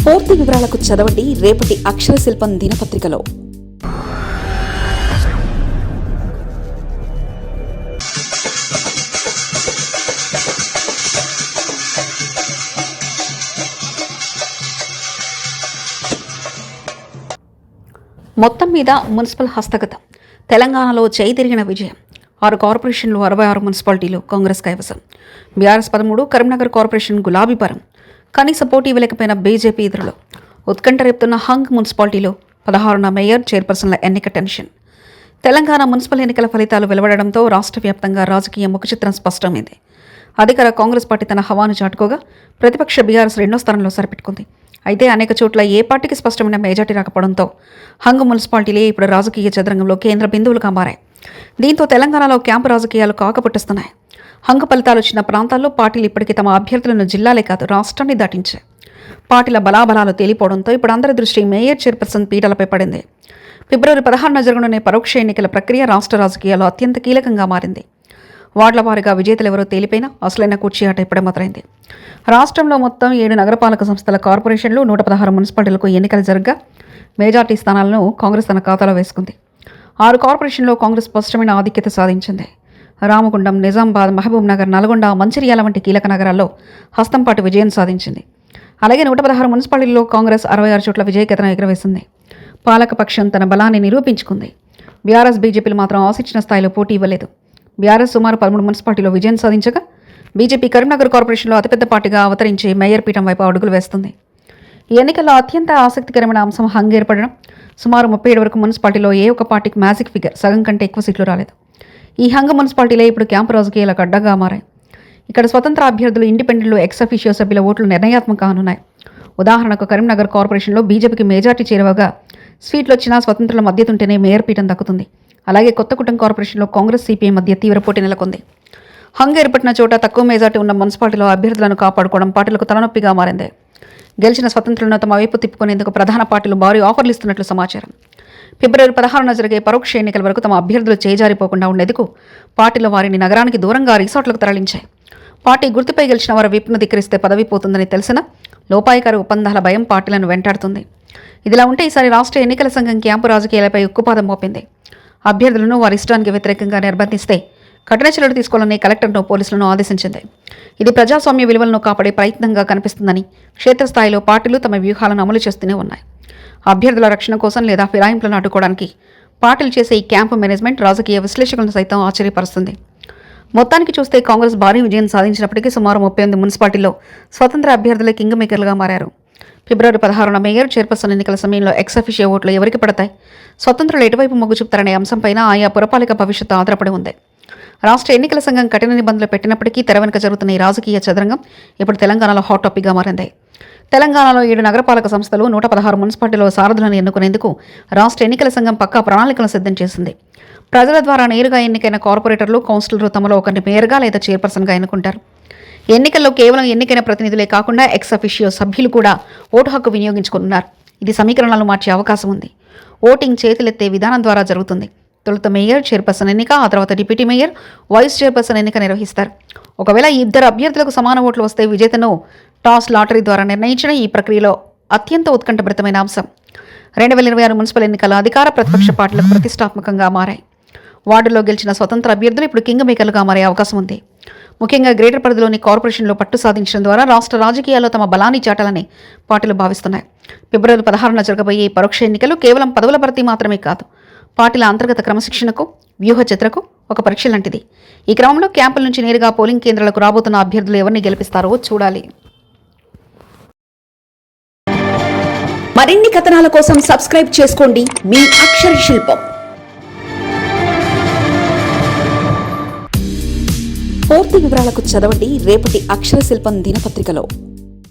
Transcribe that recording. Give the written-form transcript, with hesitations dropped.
పూర్తి వివరాలకు చదవండి రేపటి అక్షర శిల్పం దినపత్రికలో. మొత్తం మీద మున్సిపల్ హస్తగతం. తెలంగాణలో చేయి తిరిగిన విజయం. 6 కార్పొరేషన్లు, 66 మున్సిపాలిటీలు కాంగ్రెస్ కైవసం. బీఆర్ఎస్ 13, కరీంనగర్ కార్పొరేషన్ గులాబీపరం. కనీస పోటీ ఇవ్వలేకపోయిన బీజేపీ ఎదురులో ఉత్కంఠ రేపుతున్న హంగ్ మున్సిపాలిటీలో 16న మేయర్, చైర్పర్సన్ల ఎన్నిక టెన్షన్. తెలంగాణ మున్సిపల్ ఎన్నికల ఫలితాలు వెలువడడంతో రాష్ట్ర వ్యాప్తంగా రాజకీయ ముఖచిత్రం స్పష్టమైంది. అధికార కాంగ్రెస్ పార్టీ తన హవాను చాటుకోగా ప్రతిపక్ష బీఆర్ఎస్ 2వ స్థానంలో సరిపెట్టుకుంది. అయితే అనేక చోట్ల ఏ పార్టీకి స్పష్టమైన మెజార్టీ రాకపోవడంతో హంగ్ మున్సిపాలిటీలే ఇప్పుడు రాజకీయ చదరంగంలో కేంద్ర బిందువులుగా మారాయి. దీంతో తెలంగాణలో క్యాంపు రాజకీయాలు కాకపుట్టిస్తున్నాయి. హంగ్ ఫలితాలు వచ్చిన ప్రాంతాల్లో పార్టీలు ఇప్పటికీ తమ అభ్యర్థులను జిల్లాలే కాదు రాష్ట్రాన్ని దాటించాయి. పార్టీల బలాబలాలు తేలిపోవడంతో ఇప్పుడు అందరి దృష్టి మేయర్, చైర్పర్సన్ పీటలపై పడింది. ఫిబ్రవరి 16న జరగనున్న పరోక్ష ఎన్నికల ప్రక్రియ రాష్ట్ర రాజకీయాల్లో అత్యంత కీలకంగా మారింది. వార్డుల వారీగా విజేతలెవరో తేలిపోయినా అసలైన కుర్చీ ఆట ఇప్పుడే మొదలైంది. రాష్ట్రంలో మొత్తం 7 నగరపాలక సంస్థల కార్పొరేషన్లు, 116 మున్సిపాలిటీలకు ఎన్నికలు జరగగా మెజార్టీ స్థానాలను కాంగ్రెస్ తన ఖాతాలో వేసుకుంది. 6 కార్పొరేషన్లో కాంగ్రెస్ స్పష్టమైన ఆధిక్యత సాధించింది. రామగుండం, నిజామాబాద్, మహబూబ్ నగర్, నల్గొండ, మంచిర్యాల వంటి కీలక నగరాల్లో హస్తంపాటు విజయం సాధించింది. అలాగే 116 మున్సిపాలిటీల్లో కాంగ్రెస్ 66 చోట్ల విజయకేతనం ఎగురవేసింది. పాలకపక్షం తన బలాన్ని నిరూపించుకుంది. బీఆర్ఎస్, బీజేపీలు మాత్రం ఆశించిన స్థాయిలో పోటీ ఇవ్వలేదు. బీఆర్ఎస్ సుమారు 13 మున్సిపాలిటీలో విజయం సాధించగా బీజేపీ కరీంనగర్ కార్పొరేషన్లో అతిపెద్ద పార్టీగా అవతరించి మేయర్ పీఠం వైపు అడుగులు వేస్తుంది. ఈ ఎన్నికల్లో అత్యంత ఆసక్తికరమైన అంశం హంగ్ ఏర్పడడం. సుమారు 37 వరకు మున్సిపాలిటీలో ఏ ఒక్క పార్టీకి మ్యాజిక్ ఫిగర్ సగం కంటే ఎక్కువ సీట్లు రాలేదు. ఈ హంగ్ మున్సిపాలిటీలే ఇప్పుడు క్యాంపు రాజకీయాలకు అడ్డంగా మారాయి. ఇక్కడ స్వతంత్ర అభ్యర్థులు, ఇండిపెండెంట్లు, ఎక్స్ అఫీషియో సభ్యుల ఓట్లు నిర్ణయాత్మకంగా కానున్నాయి. ఉదాహరణకు కరీంనగర్ కార్పొరేషన్లో బీజేపీకి మెజార్టీ చేరువగా సీట్లు వచ్చినా స్వతంత్రుల మద్దతుంటేనే మేయర్ పీఠం దక్కుతుంది. అలాగే కొత్తగూడెం కార్పొరేషన్లో కాంగ్రెస్, సిపిఐ మధ్య తీవ్ర పోటీ నెలకొంది. హంగ్ ఏర్పడిన చోట తక్కువ మెజార్టీ ఉన్న మున్సిపాలిటీలో అభ్యర్థులను కాపాడుకోవడం పార్టీలకు తలనొప్పిగా మారింది. గెలిచిన స్వతంత్రులను తమ వైపు తిప్పుకునేందుకు ప్రధాన పార్టీలు భారీ ఆఫర్లు ఇస్తున్నట్లు సమాచారం. ఫిబ్రవరి 16న జరిగే పరోక్ష ఎన్నికల వరకు తమ అభ్యర్థులు చేజారిపోకుండా ఉండేందుకు పార్టీలు వారిని నగరానికి దూరంగా రిసార్ట్లకు తరలించాయి. పార్టీ గుర్తుపై గెలిచిన వారు విప్ను ధిక్కరిస్తే పదవి పోతుందని తెలిసిన లోపాయికారి ఒప్పందాల భయం పార్టీలను వెంటాడుతుంది. ఇదిలా ఉంటే ఈసారి రాష్ట్ర ఎన్నికల సంఘం క్యాంపు రాజకీయాలపై ఉక్కుపాదం మోపింది. అభ్యర్థులను వారి ఇష్టానికి వ్యతిరేకంగా నిర్బంధిస్తే కఠిన చర్యలు తీసుకోవాలని కలెక్టర్ను, పోలీసులను ఆదేశించింది. ఇది ప్రజాస్వామ్య విలువలను కాపాడే ప్రయత్నంగా కనిపిస్తుందని క్షేత్రస్థాయిలో పార్టీలు తమ వ్యూహాలను అమలు చేస్తూనే ఉన్నాయి. అభ్యర్థుల రక్షణ కోసం లేదా ఫిరాయింపులను అడ్డుకోవడానికి పార్టీలు చేసే ఈ క్యాంపు మేనేజ్మెంట్ రాజకీయ విశ్లేషకులను సైతం ఆశ్చర్యపరుస్తుంది. మొత్తానికి చూస్తే కాంగ్రెస్ భారీ విజయం సాధించినప్పటికీ సుమారు 38 మున్సిపాలిటీల్లో స్వతంత్ర అభ్యర్థులే కింగ్ మేకర్లుగా మారారు. ఫిబ్రవరి 16న మేయర్, చైర్పర్సన్ ఎన్నికల సమయంలో ఎక్స్ అఫీషియో ఓట్లు ఎవరికి పడతాయి, స్వతంత్రులు ఎటువైపు మొగ్గు చూపుతారనే అంశంపైన ఆయా పురపాలిక భవిష్యత్తు ఆధారపడి ఉంది. రాష్ట్ర ఎన్నికల సంఘం కఠిన నిబంధనలు పెట్టినప్పటికీ తెర వెనుక జరుగుతున్న ఈ రాజకీయ చదరంగం ఇప్పుడు తెలంగాణలో హాట్ టాపిక్గా మారింది. తెలంగాణలో 7 నగరపాలక సంస్థలు, 116 మున్సిపాలిటీలో సారథులను ఎన్నుకునేందుకు రాష్ట్ర ఎన్నికల సంఘం పక్కా ప్రణాళికలను సిద్ధం చేసింది. ప్రజల ద్వారా నేరుగా ఎన్నికైన కార్పొరేటర్లు, కౌన్సిలర్లు తమలో ఒకరిని మేయర్గా లేదా చైర్పర్సన్గా ఎన్నుకుంటారు. ఎన్నికల్లో కేవలం ఎన్నికైన ప్రతినిధులే కాకుండా ఎక్స్ అఫీషియో సభ్యులు కూడా ఓటు హక్కు వినియోగించుకున్నారు. ఇది సమీకరణాలు మార్చే అవకాశం ఉంది. ఓటింగ్ చేతులెత్తే విధానం ద్వారా జరుగుతుంది. తొలుత మేయర్, చైర్పర్సన్ ఎన్నిక, ఆ తర్వాత డిప్యూటీ మేయర్, వైస్ చైర్పర్సన్ ఎన్నిక నిర్వహిస్తారు. ఒకవేళ ఈ ఇద్దరు అభ్యర్థులకు సమాన ఓట్లు వస్తే విజేతను టాస్ లాటరీ ద్వారా నిర్ణయించిన ఈ ప్రక్రియలో అత్యంత ఉత్కంఠభరితమైన అంశం 2026 మున్సిపల్ ఎన్నికల అధికార ప్రతిపక్ష పార్టీలకు ప్రతిష్టాత్మకంగా మారాయి. వార్డులో గెలిచిన స్వతంత్ర అభ్యర్థులు ఇప్పుడు కింగ్ మేకర్లుగా మారే అవకాశం ఉంది. ముఖ్యంగా గ్రేటర్ పరిధిలోని కార్పొరేషన్లో పట్టు సాధించడం ద్వారా రాష్ట్ర రాజకీయాల్లో తమ బలాన్ని చాటాలని పార్టీలు భావిస్తున్నాయి. ఫిబ్రవరి 16న జరగబోయే ఈ పరోక్ష ఎన్నికలు కేవలం పదవుల భర్తీ మాత్రమే కాదు, పార్టీల అంతర్గత క్రమశిక్షణకు, వ్యూహ చిత్రకు ఒక పరీక్ష లాంటిది. ఈ క్రమంలో క్యాంపుల నుంచి నేరుగా పోలింగ్ కేంద్రాలకు రాబోతున్న అభ్యర్థులు ఎవరిని గెలిపిస్తారో చూడాలి. మరిన్ని కథనాల కోసం సబ్స్క్రైబ్ చేసుకోండి మీ అక్షర శిల్పం. పూర్తి వివరాలకు చదవండి రేపటి అక్షర శిల్పం దినపత్రికలో.